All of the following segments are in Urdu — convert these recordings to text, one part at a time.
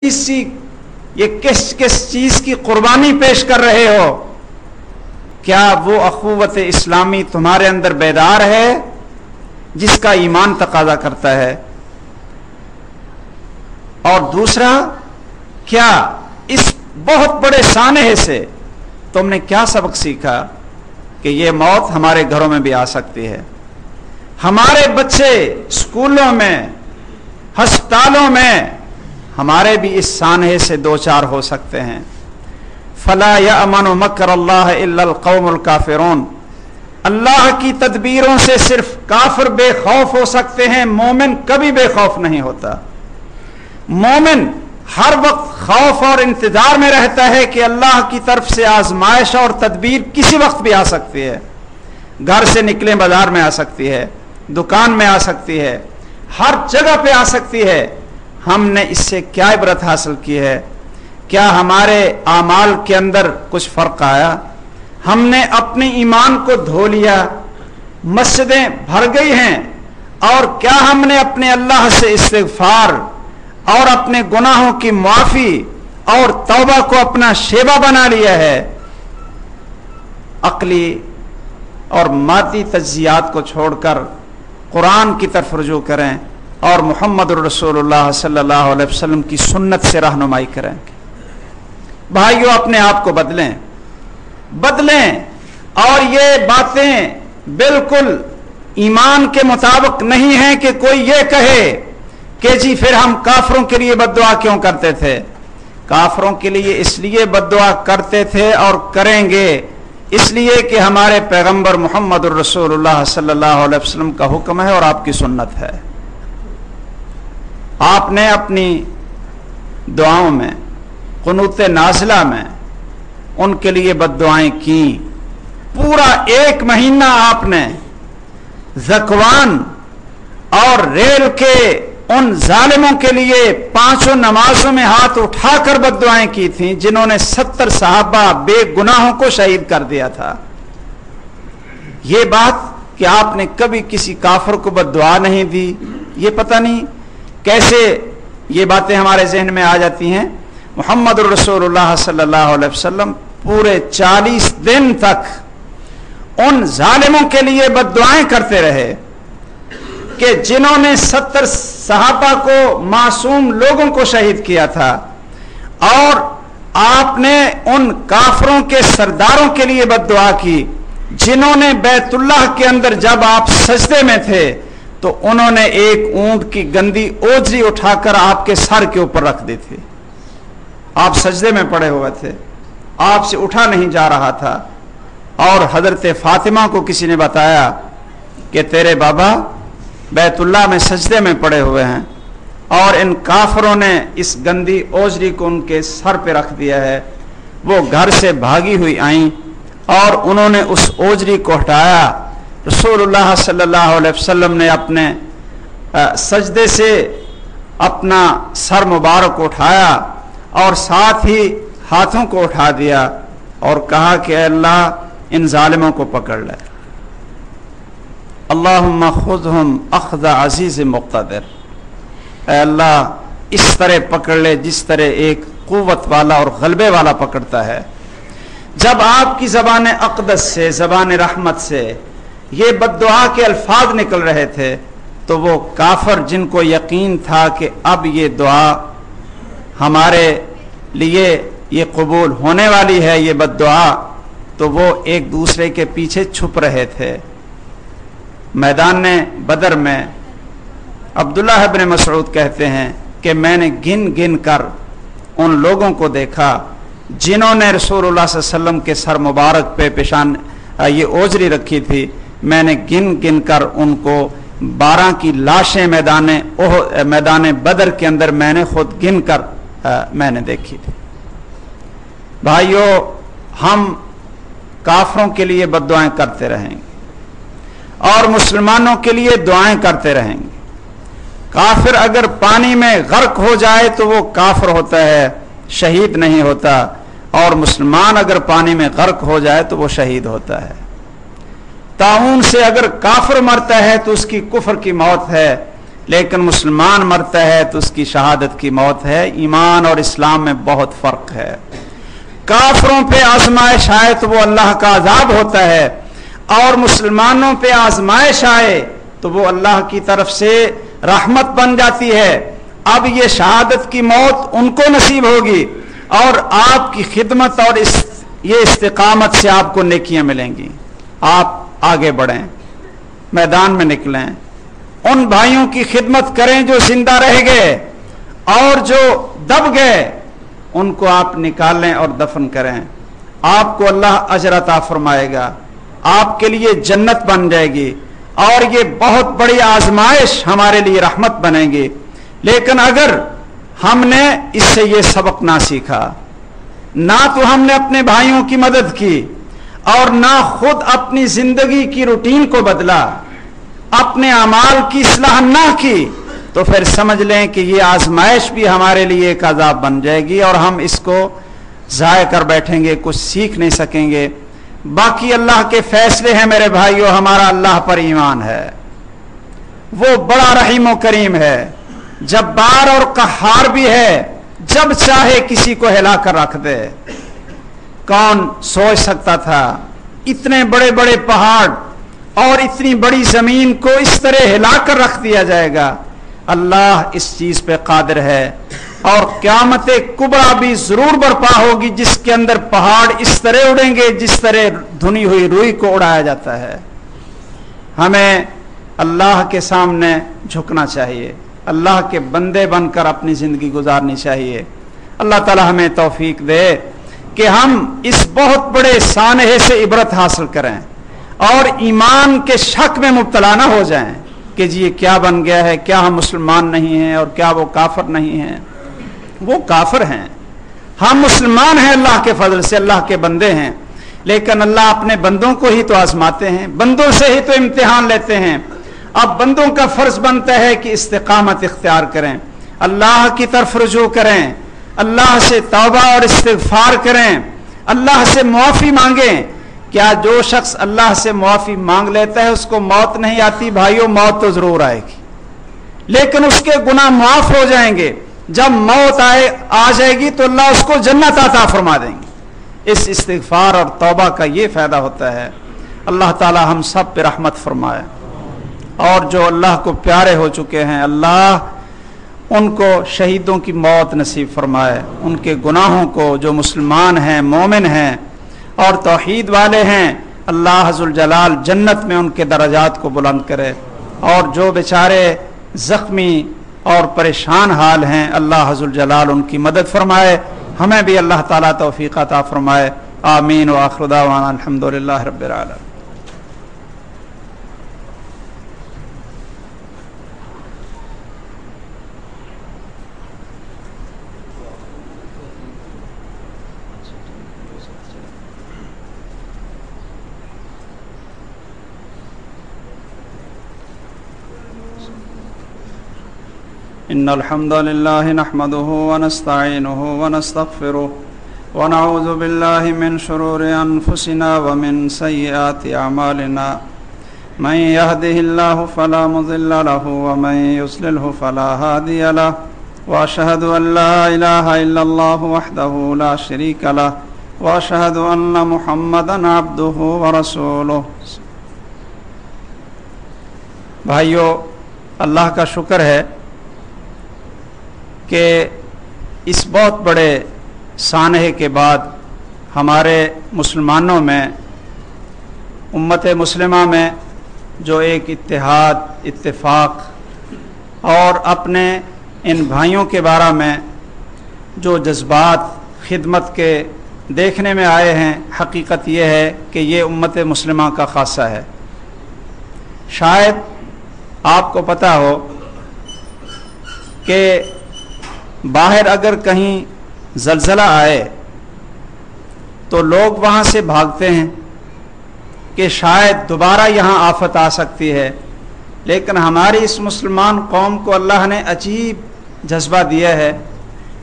یہ کس کس چیز کی قربانی پیش کر رہے ہو؟ کیا وہ اخوت اسلامی تمہارے اندر بیدار ہے جس کا ایمان تقاضا کرتا ہے؟ اور دوسرا، کیا اس بہت بڑے سانحے سے تم نے کیا سبق سیکھا کہ یہ موت ہمارے گھروں میں بھی آ سکتی ہے؟ ہمارے بچے اسکولوں میں، ہسپتالوں میں ہمارے بھی اس سانحے سے دو چار ہو سکتے ہیں۔ فلا یأمن مکر اللہ الا القوم الکافرون، اللہ کی تدبیروں سے صرف کافر بے خوف ہو سکتے ہیں، مومن کبھی بے خوف نہیں ہوتا۔ مومن ہر وقت خوف اور انتظار میں رہتا ہے کہ اللہ کی طرف سے آزمائش اور تدبیر کسی وقت بھی آ سکتی ہے، گھر سے نکلیں بازار میں آ سکتی ہے، دکان میں آ سکتی ہے، ہر جگہ پہ آ سکتی ہے۔ ہم نے اس سے کیا عبرت حاصل کی ہے؟ کیا ہمارے اعمال کے اندر کچھ فرق آیا؟ ہم نے اپنے ایمان کو دھو لیا، مسجدیں بھر گئی ہیں، اور کیا ہم نے اپنے اللہ سے استغفار اور اپنے گناہوں کی معافی اور توبہ کو اپنا شیبہ بنا لیا ہے؟ عقلی اور مادی تجزیات کو چھوڑ کر قرآن کی طرف رجوع کریں اور محمد رسول اللہ صلی اللہ علیہ وسلم کی سنت سے رہنمائی کریں۔ بھائیو، اپنے آپ کو بدلیں، اور یہ باتیں بالکل ایمان کے مطابق نہیں ہیں کہ کوئی یہ کہے کہ جی پھر ہم کافروں کے لیے بد دعا کیوں کرتے تھے؟ کافروں کے لیے اس لیے بد دعا کرتے تھے اور کریں گے اس لیے کہ ہمارے پیغمبر محمد الرسول اللہ صلی اللہ علیہ وسلم کا حکم ہے اور آپ کی سنت ہے۔ آپ نے اپنی دعاؤں میں، قنوت نازلہ میں ان کے لیے بد دعائیں کی۔ پورا ایک مہینہ آپ نے زکوان اور ریل کے ان ظالموں کے لیے 5 نمازوں میں ہاتھ اٹھا کر بد دعائیں کی تھیں جنہوں نے 70 صحابہ بے گناہوں کو شہید کر دیا تھا۔ یہ بات کہ آپ نے کبھی کسی کافر کو بد دعا نہیں دی، یہ پتہ نہیں کیسے یہ باتیں ہمارے ذہن میں آ جاتی ہیں۔ محمد الرسول اللہ صلی اللہ علیہ وسلم پورے 40 دن تک ان ظالموں کے لیے بد دعائیں کرتے رہے کہ جنہوں نے 70 صحابہ کو، معصوم لوگوں کو شہید کیا تھا، اور آپ نے ان کافروں کے سرداروں کے لیے بد دعا کی جنہوں نے بیت اللہ کے اندر جب آپ سجدے میں تھے تو انہوں نے ایک اونٹ کی گندی اوجری اٹھا کر آپ کے سر کے اوپر رکھ دی تھی۔ آپ سجدے میں پڑے ہوئے تھے، آپ سے اٹھا نہیں جا رہا تھا، اور حضرت فاطمہ کو کسی نے بتایا کہ تیرے بابا بیت اللہ میں سجدے میں پڑے ہوئے ہیں اور ان کافروں نے اس گندی اوجری کو ان کے سر پہ رکھ دیا ہے۔ وہ گھر سے بھاگی ہوئی آئیں اور انہوں نے اس اوجری کو ہٹایا۔ رسول اللہ صلی اللہ علیہ وسلم نے اپنے سجدے سے اپنا سر مبارک اٹھایا اور ساتھ ہی ہاتھوں کو اٹھا دیا اور کہا کہ اے اللہ ان ظالموں کو پکڑ لے۔ اللہم خذہم اخذ عزیز مقتدر، اے اللہ اس طرح پکڑ لے جس طرح ایک قوت والا اور غلبے والا پکڑتا ہے۔ جب آپ کی زبان اقدس سے، زبان رحمت سے یہ بد دعا کے الفاظ نکل رہے تھے تو وہ کافر جن کو یقین تھا کہ اب یہ دعا ہمارے لیے یہ قبول ہونے والی ہے، یہ بد دعا، تو وہ ایک دوسرے کے پیچھے چھپ رہے تھے۔ میدان بدر میں عبداللہ ابن مسعود کہتے ہیں کہ میں نے گن گن کر ان لوگوں کو دیکھا جنہوں نے رسول اللہ صلی اللہ علیہ وسلم کے سر مبارک پہ پیشان یہ اوجری رکھی تھی، میں نے گن گن کر ان کو 12 کی لاشیں میدان بدر کے اندر میں نے خود گن کر میں نے دیکھی تھی۔ بھائیو، ہم کافروں کے لیے بد دعائیں کرتے رہیں گے اور مسلمانوں کے لیے دعائیں کرتے رہیں گے۔ کافر اگر پانی میں غرق ہو جائے تو وہ کافر ہوتا ہے، شہید نہیں ہوتا، اور مسلمان اگر پانی میں غرق ہو جائے تو وہ شہید ہوتا ہے۔ طاعون سے اگر کافر مرتا ہے تو اس کی کفر کی موت ہے، لیکن مسلمان مرتا ہے تو اس کی شہادت کی موت ہے. ایمان اور اسلام میں بہت فرق ہے. کافروں پہ آزمائش آئے تو وہ اللہ کا عذاب ہوتا ہے، اور مسلمانوں پہ آزمائش آئے تو وہ اللہ کی طرف سے رحمت بن جاتی ہے. اب یہ شہادت کی موت ان کو نصیب ہوگی، اور آپ کی خدمت اور یہ استقامت سے آپ کو نیکیاں ملیں گی. آپ آگے بڑھیں، میدان میں نکلیں، ان بھائیوں کی خدمت کریں جو زندہ رہ گئے، اور جو دب گئے ان کو آپ نکالیں اور دفن کریں. آپ کو اللہ اجر عطا فرمائے گا، آپ کے لیے جنت بن جائے گی، اور یہ بہت بڑی آزمائش ہمارے لیے رحمت بنے گی. لیکن اگر ہم نے اس سے یہ سبق نہ سیکھا، نہ تو ہم نے اپنے بھائیوں کی مدد کی، اور نہ خود اپنی زندگی کی روٹین کو بدلا، اپنے اعمال کی اصلاح نہ کی، تو پھر سمجھ لیں کہ یہ آزمائش بھی ہمارے لیے ایک عذاب بن جائے گی، اور ہم اس کو ضائع کر بیٹھیں گے، کچھ سیکھ نہیں سکیں گے. باقی اللہ کے فیصلے ہیں میرے بھائیو. ہمارا اللہ پر ایمان ہے، وہ بڑا رحیم و کریم ہے، جبار اور قہار بھی ہے، جب چاہے کسی کو ہلا کر رکھ دے. کون سوچ سکتا تھا اتنے بڑے بڑے پہاڑ اور اتنی بڑی زمین کو اس طرح ہلا کر رکھ دیا جائے گا؟ اللہ اس چیز پہ قادر ہے. اور قیامت کبریٰ بھی ضرور برپا ہوگی، جس کے اندر پہاڑ اس طرح اڑیں گے جس طرح دھنی ہوئی روئی کو اڑایا جاتا ہے. ہمیں اللہ کے سامنے جھکنا چاہیے، اللہ کے بندے بن کر اپنی زندگی گزارنی چاہیے. اللہ تعالی ہمیں توفیق دے کہ ہم اس بہت بڑے سانحے سے عبرت حاصل کریں، اور ایمان کے شک میں مبتلا نہ ہو جائیں کہ جی یہ کیا بن گیا ہے، کیا ہم مسلمان نہیں ہیں، اور کیا وہ کافر نہیں ہیں. وہ کافر ہیں، ہم مسلمان ہیں اللہ کے فضل سے، اللہ کے بندے ہیں. لیکن اللہ اپنے بندوں کو ہی تو آزماتے ہیں، بندوں سے ہی تو امتحان لیتے ہیں. اب بندوں کا فرض بنتا ہے کہ استقامت اختیار کریں، اللہ کی طرف رجوع کریں، اللہ سے توبہ اور استغفار کریں، اللہ سے معافی مانگیں. کیا جو شخص اللہ سے معافی مانگ لیتا ہے اس کو موت نہیں آتی؟ بھائیو، موت تو ضرور آئے گی، لیکن اس کے گناہ معاف ہو جائیں گے. جب موت آ جائے گی تو اللہ اس کو جنت عطا فرما دیں گے. اس استغفار اور توبہ کا یہ فائدہ ہوتا ہے. اللہ تعالی ہم سب پہ رحمت فرمائے، اور جو اللہ کو پیارے ہو چکے ہیں اللہ ان کو شہیدوں کی موت نصیب فرمائے. ان کے گناہوں کو، جو مسلمان ہیں، مومن ہیں اور توحید والے ہیں، اللہ ذوالجلال جنت میں ان کے درجات کو بلند کرے. اور جو بیچارے زخمی اور پریشان حال ہیں، اللہ ذوالجلال ان کی مدد فرمائے. ہمیں بھی اللہ تعالیٰ توفیق عطا فرمائے. آمین. وآخر دعوانا الحمدللہ رب العالمین. إن الحمد لله نحمده ونستعينه ونستغفره ونعوذ بالله من شرور أنفسنا ومن سيئات أعمالنا من يهده الله فلا مضل له ومن يضلل فلا هادي له وأشهد أن لا إله إلا الله وحده لا شريك له وأشهد أن محمدا عبده ورسوله. بھائیو، اللہ کا شکر ہے کہ اس بہت بڑے سانحے کے بعد ہمارے مسلمانوں میں، امت مسلمہ میں جو ایک اتحاد، اتفاق اور اپنے ان بھائیوں کے بارے میں جو جذبات خدمت کے دیکھنے میں آئے ہیں، حقیقت یہ ہے کہ یہ امت مسلمہ کا خاصہ ہے. شاید آپ کو پتہ ہو کہ باہر اگر کہیں زلزلہ آئے تو لوگ وہاں سے بھاگتے ہیں کہ شاید دوبارہ یہاں آفت آ سکتی ہے. لیکن ہماری اس مسلمان قوم کو اللہ نے عجیب جذبہ دیا ہے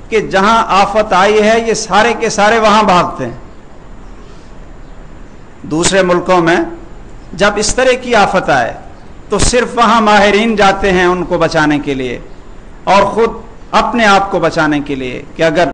کہ جہاں آفت آئی ہے یہ سارے کے سارے وہاں بھاگتے ہیں. دوسرے ملکوں میں جب اس طرح کی آفت آئے تو صرف وہاں ماہرین جاتے ہیں ان کو بچانے کے لیے اور خود اپنے آپ کو بچانے کے لیے کہ اگر